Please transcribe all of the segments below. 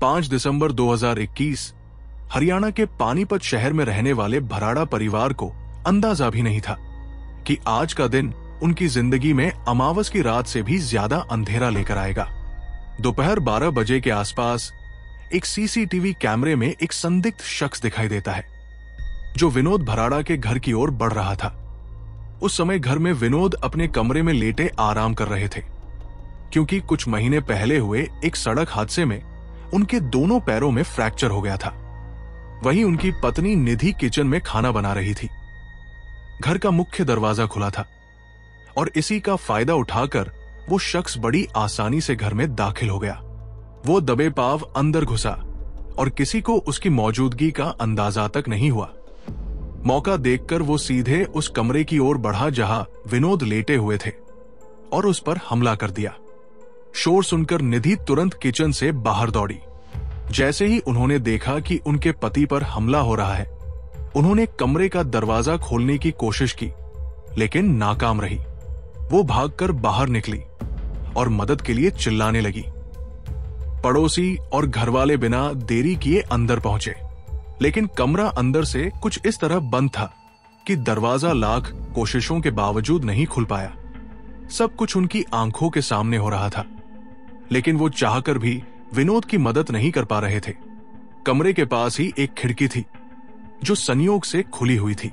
5 दिसंबर 2021 हरियाणा के पानीपत शहर में रहने वाले भराड़ा परिवार को अंदाजा भी नहीं था कि आज का दिन उनकी जिंदगी में अमावस की रात से भी ज्यादा अंधेरा लेकर आएगा। दोपहर 12 बजे के आसपास एक सीसीटीवी कैमरे में एक संदिग्ध शख्स दिखाई देता है जो विनोद भराड़ा के घर की ओर बढ़ रहा था। उस समय घर में विनोद अपने कमरे में लेटे आराम कर रहे थे क्योंकि कुछ महीने पहले हुए एक सड़क हादसे में उनके दोनों पैरों में फ्रैक्चर हो गया था। वहीं उनकी पत्नी निधि किचन में खाना बना रही थी। घर का मुख्य दरवाजा खुला था और इसी का फायदा उठाकर वो शख्स बड़ी आसानी से घर में दाखिल हो गया। वो दबे पांव अंदर घुसा और किसी को उसकी मौजूदगी का अंदाजा तक नहीं हुआ। मौका देखकर वो सीधे उस कमरे की ओर बढ़ा जहां विनोद लेटे हुए थे और उस पर हमला कर दिया। शोर सुनकर निधि तुरंत किचन से बाहर दौड़ी। जैसे ही उन्होंने देखा कि उनके पति पर हमला हो रहा है, उन्होंने कमरे का दरवाजा खोलने की कोशिश की लेकिन नाकाम रही। वो भागकर बाहर निकली और मदद के लिए चिल्लाने लगी। पड़ोसी और घरवाले बिना देरी किए अंदर पहुंचे लेकिन कमरा अंदर से कुछ इस तरह बंद था कि दरवाजा लाख कोशिशों के बावजूद नहीं खुल पाया। सब कुछ उनकी आंखों के सामने हो रहा था लेकिन वो चाहकर भी विनोद की मदद नहीं कर पा रहे थे। कमरे के पास ही एक खिड़की थी जो संयोग से खुली हुई थी।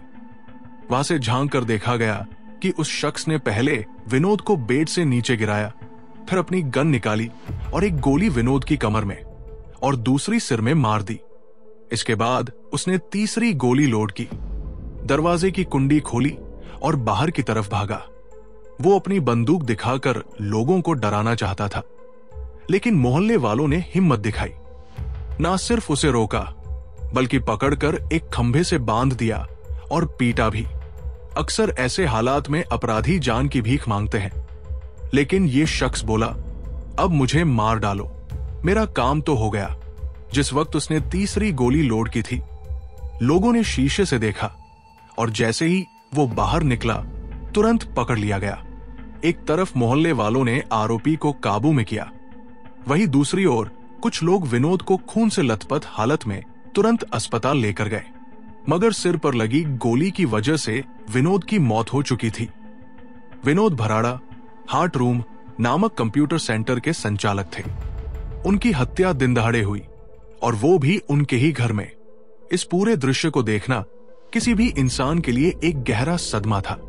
वहां से झांक कर देखा गया कि उस शख्स ने पहले विनोद को बेड से नीचे गिराया, फिर अपनी गन निकाली और एक गोली विनोद की कमर में और दूसरी सिर में मार दी। इसके बाद उसने तीसरी गोली लोड की, दरवाजे की कुंडी खोली और बाहर की तरफ भागा। वो अपनी बंदूक दिखाकर लोगों को डराना चाहता था लेकिन मोहल्ले वालों ने हिम्मत दिखाई। ना सिर्फ उसे रोका बल्कि पकड़कर एक खंभे से बांध दिया और पीटा भी। अक्सर ऐसे हालात में अपराधी जान की भीख मांगते हैं लेकिन ये शख्स बोला, अब मुझे मार डालो, मेरा काम तो हो गया। जिस वक्त उसने तीसरी गोली लोड की थी, लोगों ने शीशे से देखा और जैसे ही वो बाहर निकला तुरंत पकड़ लिया गया। एक तरफ मोहल्ले वालों ने आरोपी को काबू में किया, वहीं दूसरी ओर कुछ लोग विनोद को खून से लथपथ हालत में तुरंत अस्पताल लेकर गए मगर सिर पर लगी गोली की वजह से विनोद की मौत हो चुकी थी। विनोद भराड़ा हार्ट रूम नामक कंप्यूटर सेंटर के संचालक थे। उनकी हत्या दिन दहाड़े हुई और वो भी उनके ही घर में। इस पूरे दृश्य को देखना किसी भी इंसान के लिए एक गहरा सदमा था,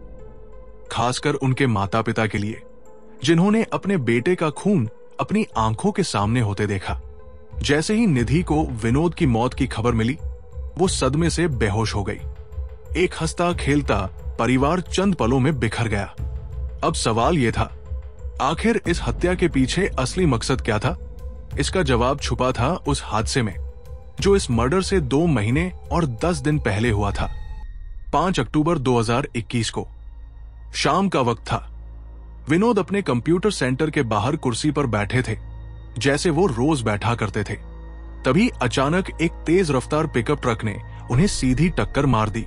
खासकर उनके माता पिता के लिए जिन्होंने अपने बेटे का खून अपनी आंखों के सामने होते देखा। जैसे ही निधि को विनोद की मौत की खबर मिली, वो सदमे से बेहोश हो गई। एक हंसता खेलता परिवार चंद पलों में बिखर गया। अब सवाल यह था, आखिर इस हत्या के पीछे असली मकसद क्या था? इसका जवाब छुपा था उस हादसे में जो इस मर्डर से 2 महीने और 10 दिन पहले हुआ था। 5 अक्टूबर 2021 को शाम का वक्त था। विनोद अपने कंप्यूटर सेंटर के बाहर कुर्सी पर बैठे थे जैसे वो रोज बैठा करते थे। तभी अचानक एक तेज रफ्तार पिकअप ट्रक ने उन्हें सीधी टक्कर मार दी।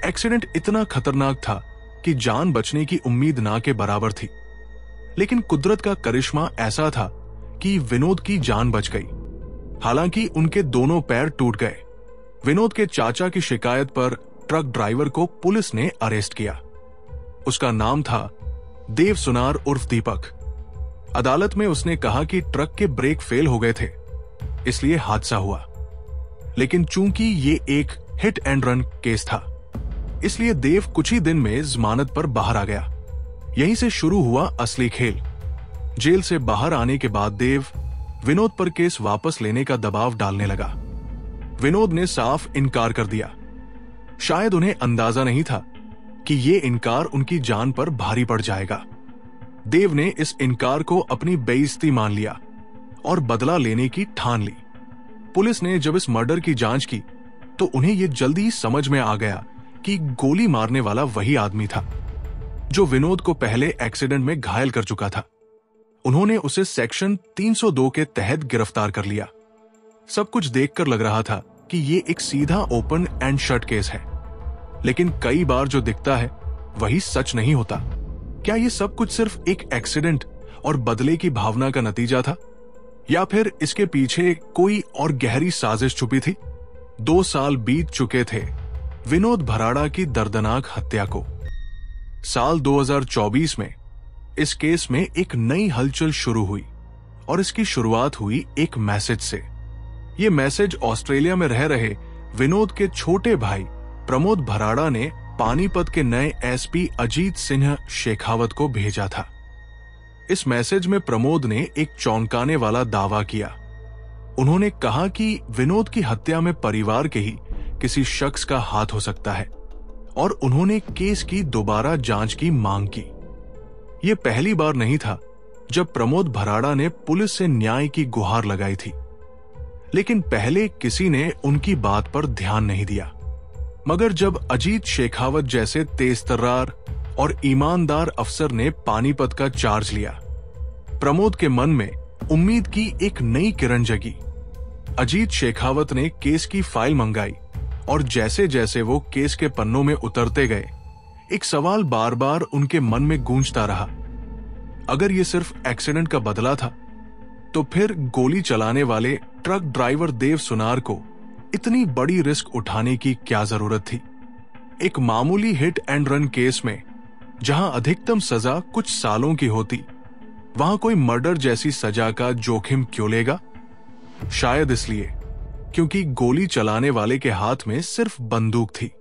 एक्सीडेंट इतना खतरनाक था कि जान बचने की उम्मीद ना के बराबर थी लेकिन कुदरत का करिश्मा ऐसा था कि विनोद की जान बच गई। हालांकि उनके दोनों पैर टूट गए। विनोद के चाचा की शिकायत पर ट्रक ड्राइवर को पुलिस ने अरेस्ट किया। उसका नाम था देव सुनार उर्फ दीपक। अदालत में उसने कहा कि ट्रक के ब्रेक फेल हो गए थे इसलिए हादसा हुआ, लेकिन चूंकि ये एक हिट एंड रन केस था इसलिए देव कुछ ही दिन में जमानत पर बाहर आ गया। यहीं से शुरू हुआ असली खेल। जेल से बाहर आने के बाद देव विनोद पर केस वापस लेने का दबाव डालने लगा। विनोद ने साफ इनकार कर दिया। शायद उन्हें अंदाजा नहीं था कि ये इनकार उनकी जान पर भारी पड़ जाएगा। देव ने इस इनकार को अपनी बेइज्जती मान लिया और बदला लेने की ठान ली। पुलिस ने जब इस मर्डर की जांच की तो उन्हें यह जल्दी ही समझ में आ गया कि गोली मारने वाला वही आदमी था जो विनोद को पहले एक्सीडेंट में घायल कर चुका था। उन्होंने उसे सेक्शन 302 के तहत गिरफ्तार कर लिया। सब कुछ देखकर लग रहा था कि ये एक सीधा ओपन एंड शट केस है, लेकिन कई बार जो दिखता है वही सच नहीं होता। क्या ये सब कुछ सिर्फ एक एक्सीडेंट और बदले की भावना का नतीजा था, या फिर इसके पीछे कोई और गहरी साजिश छुपी थी? 2 साल बीत चुके थे विनोद भराड़ा की दर्दनाक हत्या को। साल 2024 में इस केस में एक नई हलचल शुरू हुई और इसकी शुरुआत हुई एक मैसेज से। यह मैसेज ऑस्ट्रेलिया में रह रहे विनोद के छोटे भाई प्रमोद भराड़ा ने पानीपत के नए एसपी अजीत सिंह शेखावत को भेजा था। इस मैसेज में प्रमोद ने एक चौंकाने वाला दावा किया। उन्होंने कहा कि विनोद की हत्या में परिवार के ही किसी शख्स का हाथ हो सकता है और उन्होंने केस की दोबारा जांच की मांग की। यह पहली बार नहीं था जब प्रमोद भराड़ा ने पुलिस से न्याय की गुहार लगाई थी, लेकिन पहले किसी ने उनकी बात पर ध्यान नहीं दिया। मगर जब अजीत शेखावत जैसे तेजतर्रार और ईमानदार अफसर ने पानीपत का चार्ज लिया, प्रमोद के मन में उम्मीद की एक नई किरण जगी। अजीत शेखावत ने केस की फाइल मंगाई और जैसे जैसे वो केस के पन्नों में उतरते गए, एक सवाल बार बार उनके मन में गूंजता रहा। अगर ये सिर्फ एक्सीडेंट का बदला था, तो फिर गोली चलाने वाले ट्रक ड्राइवर देव सुनार को इतनी बड़ी रिस्क उठाने की क्या जरूरत थी? एक मामूली हिट एंड रन केस में जहां अधिकतम सजा कुछ सालों की होती, वहां कोई मर्डर जैसी सजा का जोखिम क्यों लेगा? शायद इसलिए क्योंकि गोली चलाने वाले के हाथ में सिर्फ बंदूक थी,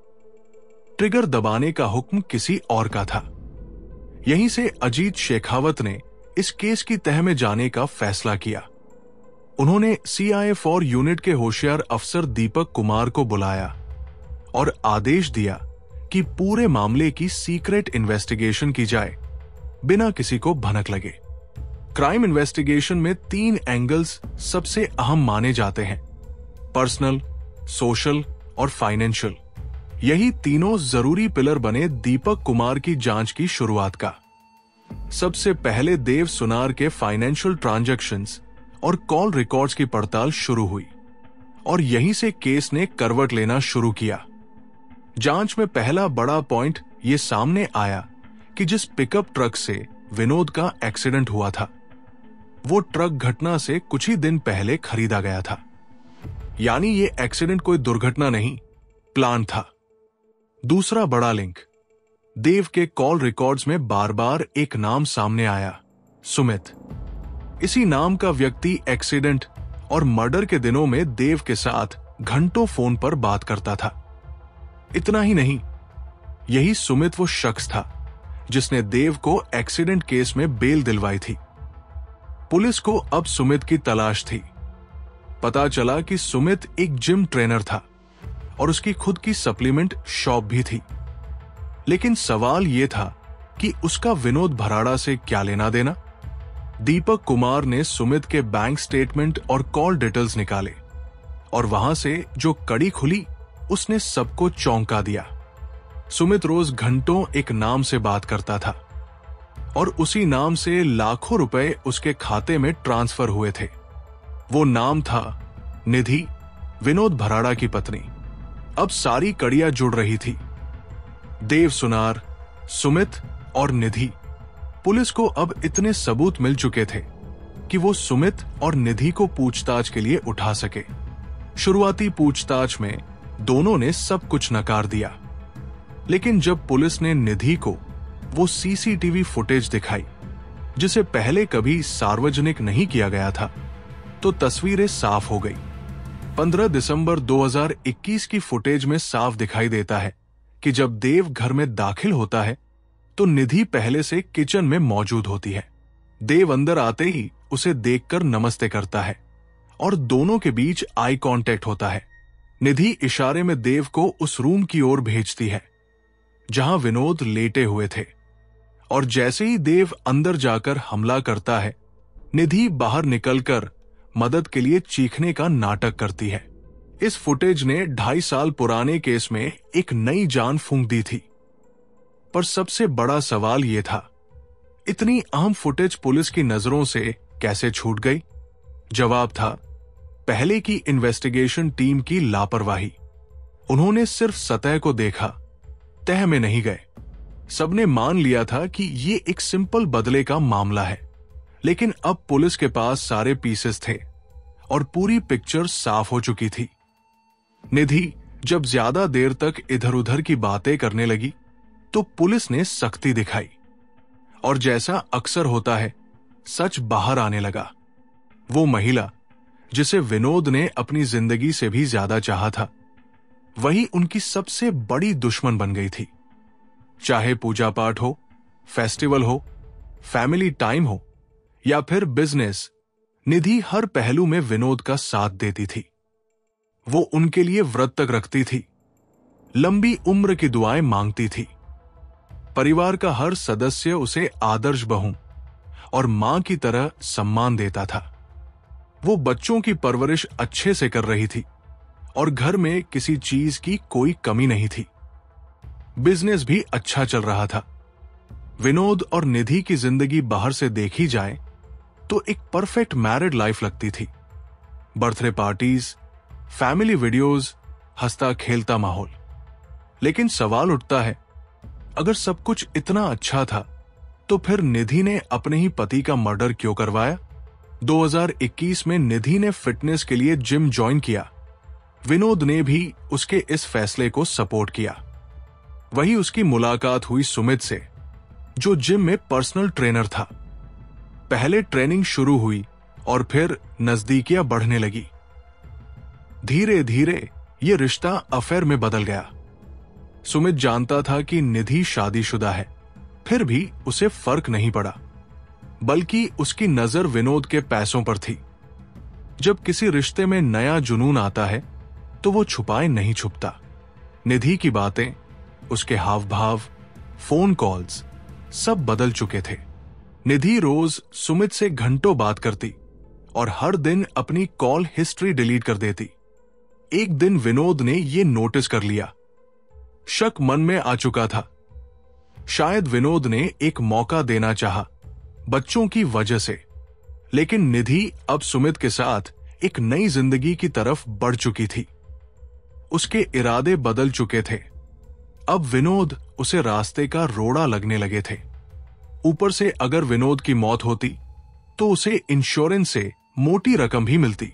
ट्रिगर दबाने का हुक्म किसी और का था। यहीं से अजीत शेखावत ने इस केस की तह में जाने का फैसला किया। उन्होंने CI4 यूनिट के होशियार अफसर दीपक कुमार को बुलाया और आदेश दिया कि पूरे मामले की सीक्रेट इन्वेस्टिगेशन की जाए, बिना किसी को भनक लगे। क्राइम इन्वेस्टिगेशन में 3 एंगल्स सबसे अहम माने जाते हैं: पर्सनल, सोशल और फाइनेंशियल। यही तीनों जरूरी पिलर बने दीपक कुमार की जांच की शुरुआत का। सबसे पहले देव सुनार के फाइनेंशियल ट्रांजैक्शंस और कॉल रिकॉर्ड्स की पड़ताल शुरू हुई और यहीं से केस ने करवट लेना शुरू किया। जांच में पहला बड़ा पॉइंट यह सामने आया कि जिस पिकअप ट्रक से विनोद का एक्सीडेंट हुआ था, वो ट्रक घटना से कुछ ही दिन पहले खरीदा गया था। यानी ये एक्सीडेंट कोई दुर्घटना नहीं, प्लान था। दूसरा बड़ा लिंक, देव के कॉल रिकॉर्ड्स में बार बार एक नाम सामने आया, सुमित। इसी नाम का व्यक्ति एक्सीडेंट और मर्डर के दिनों में देव के साथ घंटों फोन पर बात करता था। इतना ही नहीं, यही सुमित वो शख्स था जिसने देव को एक्सीडेंट केस में बेल दिलवाई थी। पुलिस को अब सुमित की तलाश थी। पता चला कि सुमित एक जिम ट्रेनर था और उसकी खुद की सप्लीमेंट शॉप भी थी। लेकिन सवाल यह था कि उसका विनोद भराड़ा से क्या लेना देना? दीपक कुमार ने सुमित के बैंक स्टेटमेंट और कॉल डिटेल्स निकाले और वहां से जो कड़ी खुली, उसने सबको चौंका दिया। सुमित रोज घंटों एक नाम से बात करता था और उसी नाम से लाखों रुपए उसके खाते में ट्रांसफर हुए थे। वो नाम था निधि, विनोद भराड़ा की पत्नी। अब सारी कड़ियां जुड़ रही थी। देव सुनार, सुमित और निधि। पुलिस को अब इतने सबूत मिल चुके थे कि वो सुमित और निधि को पूछताछ के लिए उठा सके। शुरुआती पूछताछ में दोनों ने सब कुछ नकार दिया, लेकिन जब पुलिस ने निधि को वो CCTV फुटेज दिखाई जिसे पहले कभी सार्वजनिक नहीं किया गया था, तो तस्वीरें साफ हो गई। 15 दिसंबर 2021 की फुटेज में साफ दिखाई देता है कि जब देव घर में दाखिल होता है तो निधि पहले से किचन में मौजूद होती है। देव अंदर आते ही उसे देखकर नमस्ते करता है और दोनों के बीच आई कांटेक्ट होता है। निधि इशारे में देव को उस रूम की ओर भेजती है जहां विनोद लेटे हुए थे और जैसे ही देव अंदर जाकर हमला करता है, निधि बाहर निकलकर मदद के लिए चीखने का नाटक करती है। इस फुटेज ने 2.5 साल पुराने केस में एक नई जान फूंक दी थी। पर सबसे बड़ा सवाल यह था, इतनी अहम फुटेज पुलिस की नजरों से कैसे छूट गई? जवाब था, पहले की इन्वेस्टिगेशन टीम की लापरवाही। उन्होंने सिर्फ सतह को देखा, तह में नहीं गए। सबने मान लिया था कि ये एक सिंपल बदले का मामला है, लेकिन अब पुलिस के पास सारे पीसेस थे और पूरी पिक्चर साफ हो चुकी थी। निधि जब ज्यादा देर तक इधर उधर की बातें करने लगी तो पुलिस ने सख्ती दिखाई और जैसा अक्सर होता है, सच बाहर आने लगा। वो महिला जिसे विनोद ने अपनी जिंदगी से भी ज्यादा चाहा था, वही उनकी सबसे बड़ी दुश्मन बन गई थी। चाहे पूजा पाठ हो, फेस्टिवल हो, फैमिली टाइम हो या फिर बिजनेस, निधि हर पहलू में विनोद का साथ देती थी। वो उनके लिए व्रत तक रखती थी, लंबी उम्र की दुआएं मांगती थी। परिवार का हर सदस्य उसे आदर्श बहू और मां की तरह सम्मान देता था। वो बच्चों की परवरिश अच्छे से कर रही थी और घर में किसी चीज की कोई कमी नहीं थी। बिजनेस भी अच्छा चल रहा था। विनोद और निधि की जिंदगी बाहर से देखी जाए तो एक परफेक्ट मैरिड लाइफ लगती थी। बर्थडे पार्टीज, फैमिली वीडियोस, हंसता खेलता माहौल। लेकिन सवाल उठता है, अगर सब कुछ इतना अच्छा था तो फिर निधि ने अपने ही पति का मर्डर क्यों करवाया? 2021 में निधि ने फिटनेस के लिए जिम ज्वाइन किया। विनोद ने भी उसके इस फैसले को सपोर्ट किया। वही उसकी मुलाकात हुई सुमित से, जो जिम में पर्सनल ट्रेनर था। पहले ट्रेनिंग शुरू हुई और फिर नजदीकियां बढ़ने लगी। धीरे धीरे ये रिश्ता अफेयर में बदल गया। सुमित जानता था कि निधि शादीशुदा है, फिर भी उसे फर्क नहीं पड़ा, बल्कि उसकी नजर विनोद के पैसों पर थी। जब किसी रिश्ते में नया जुनून आता है तो वो छुपाए नहीं छुपता। निधि की बातें, उसके हाव भाव, फोन कॉल्स सब बदल चुके थे। निधि रोज सुमित से घंटों बात करती और हर दिन अपनी कॉल हिस्ट्री डिलीट कर देती। एक दिन विनोद ने यह नोटिस कर लिया। शक मन में आ चुका था। शायद विनोद ने एक मौका देना चाहा, बच्चों की वजह से। लेकिन निधि अब सुमित के साथ एक नई जिंदगी की तरफ बढ़ चुकी थी। उसके इरादे बदल चुके थे। अब विनोद उसे रास्ते का रोड़ा लगने लगे थे। ऊपर से अगर विनोद की मौत होती तो उसे इंश्योरेंस से मोटी रकम भी मिलती।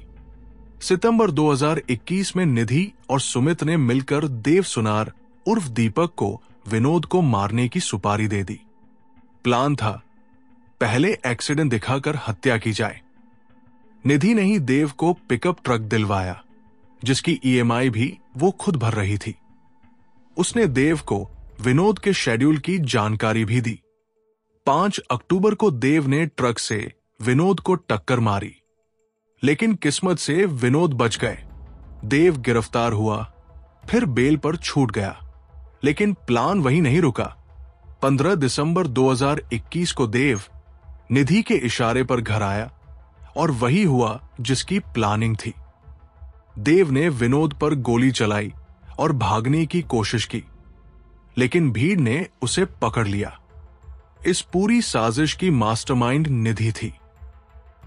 सितंबर 2021 में निधि और सुमित ने मिलकर देव सुनार उर्फ दीपक को विनोद को मारने की सुपारी दे दी। प्लान था, पहले एक्सीडेंट दिखाकर हत्या की जाए। निधि ने ही देव को पिकअप ट्रक दिलवाया, जिसकी ईएमआई भी वो खुद भर रही थी। उसने देव को विनोद के शेड्यूल की जानकारी भी दी। 5 अक्टूबर को देव ने ट्रक से विनोद को टक्कर मारी, लेकिन किस्मत से विनोद बच गए। देव गिरफ्तार हुआ, फिर बेल पर छूट गया। लेकिन प्लान वहीं नहीं रुका। 15 दिसंबर 2021 को देव निधि के इशारे पर घर आया और वही हुआ जिसकी प्लानिंग थी। देव ने विनोद पर गोली चलाई और भागने की कोशिश की, लेकिन भीड़ ने उसे पकड़ लिया। इस पूरी साजिश की मास्टरमाइंड निधि थी।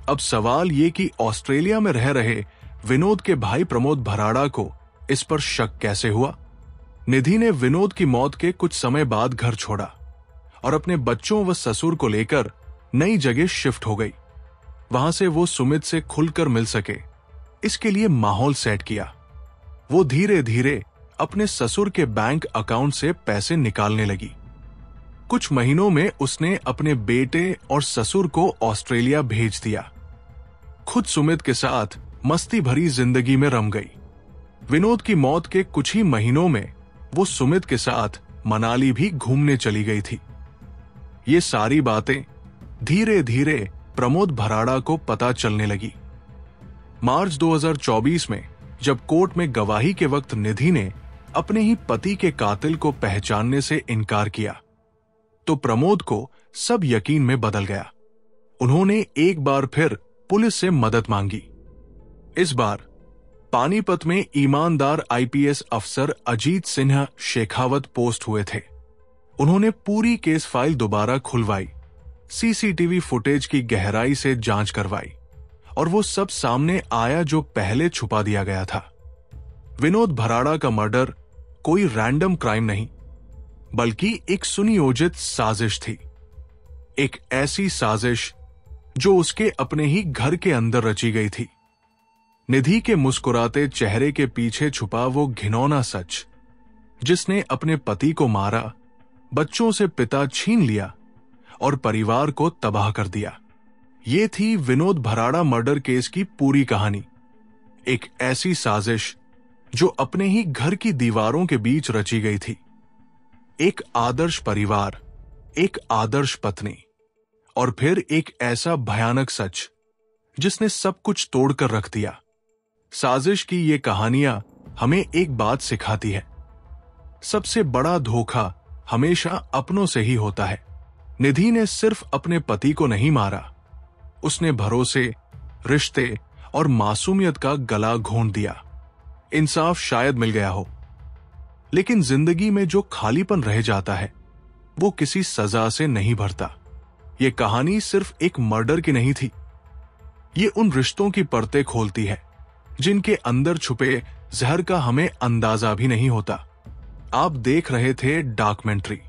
अब सवाल ये कि ऑस्ट्रेलिया में रह रहे विनोद के भाई प्रमोद भराड़ा को इस पर शक कैसे हुआ? निधि ने विनोद की मौत के कुछ समय बाद घर छोड़ा और अपने बच्चों व ससुर को लेकर नई जगह शिफ्ट हो गई। वहां से वो सुमित से खुलकर मिल सके, इसके लिए माहौल सेट किया। वो धीरे धीरे अपने ससुर के बैंक अकाउंट से पैसे निकालने लगी। कुछ महीनों में उसने अपने बेटे और ससुर को ऑस्ट्रेलिया भेज दिया। खुद सुमित के साथ मस्ती भरी जिंदगी में रम गई। विनोद की मौत के कुछ ही महीनों में वो सुमित के साथ मनाली भी घूमने चली गई थी। ये सारी बातें धीरे धीरे प्रमोद भराड़ा को पता चलने लगी। मार्च 2024 में जब कोर्ट में गवाही के वक्त निधि ने अपने ही पति के कातिल को पहचानने से इनकार किया, तो प्रमोद को सब यकीन में बदल गया। उन्होंने एक बार फिर पुलिस से मदद मांगी। इस बार पानीपत में ईमानदार आईपीएस अफसर अजीत सिन्हा शेखावत पोस्ट हुए थे। उन्होंने पूरी केस फाइल दोबारा खुलवाई, सीसीटीवी फुटेज की गहराई से जांच करवाई और वो सब सामने आया जो पहले छुपा दिया गया था। विनोद भराड़ा का मर्डर कोई रैंडम क्राइम नहीं, बल्कि एक सुनियोजित साजिश थी। एक ऐसी साजिश जो उसके अपने ही घर के अंदर रची गई थी। निधि के मुस्कुराते चेहरे के पीछे छुपा वो घिनौना सच, जिसने अपने पति को मारा, बच्चों से पिता छीन लिया और परिवार को तबाह कर दिया। ये थी विनोद भराड़ा मर्डर केस की पूरी कहानी। एक ऐसी साजिश जो अपने ही घर की दीवारों के बीच रची गई थी। एक आदर्श परिवार, एक आदर्श पत्नी, और फिर एक ऐसा भयानक सच जिसने सब कुछ तोड़कर रख दिया। साजिश की ये कहानियां हमें एक बात सिखाती है, सबसे बड़ा धोखा हमेशा अपनों से ही होता है। निधि ने सिर्फ अपने पति को नहीं मारा, उसने भरोसे, रिश्ते और मासूमियत का गला घोंट दिया। इंसाफ शायद मिल गया हो, लेकिन जिंदगी में जो खालीपन रह जाता है वो किसी सजा से नहीं भरता। ये कहानी सिर्फ एक मर्डर की नहीं थी, ये उन रिश्तों की परतें खोलती है जिनके अंदर छुपे जहर का हमें अंदाजा भी नहीं होता। आप देख रहे थे डॉक्यूमेंट्री,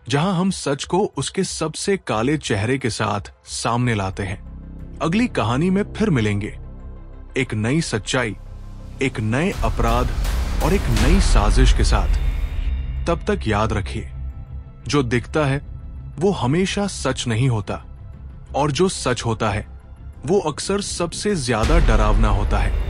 जहां हम सच को उसके सबसे काले चेहरे के साथ सामने लाते हैं। अगली कहानी में फिर मिलेंगे, एक नई सच्चाई, एक नए अपराध और एक नई साजिश के साथ। तब तक याद रखिए, जो दिखता है वो हमेशा सच नहीं होता, और जो सच होता है वो अक्सर सबसे ज्यादा डरावना होता है।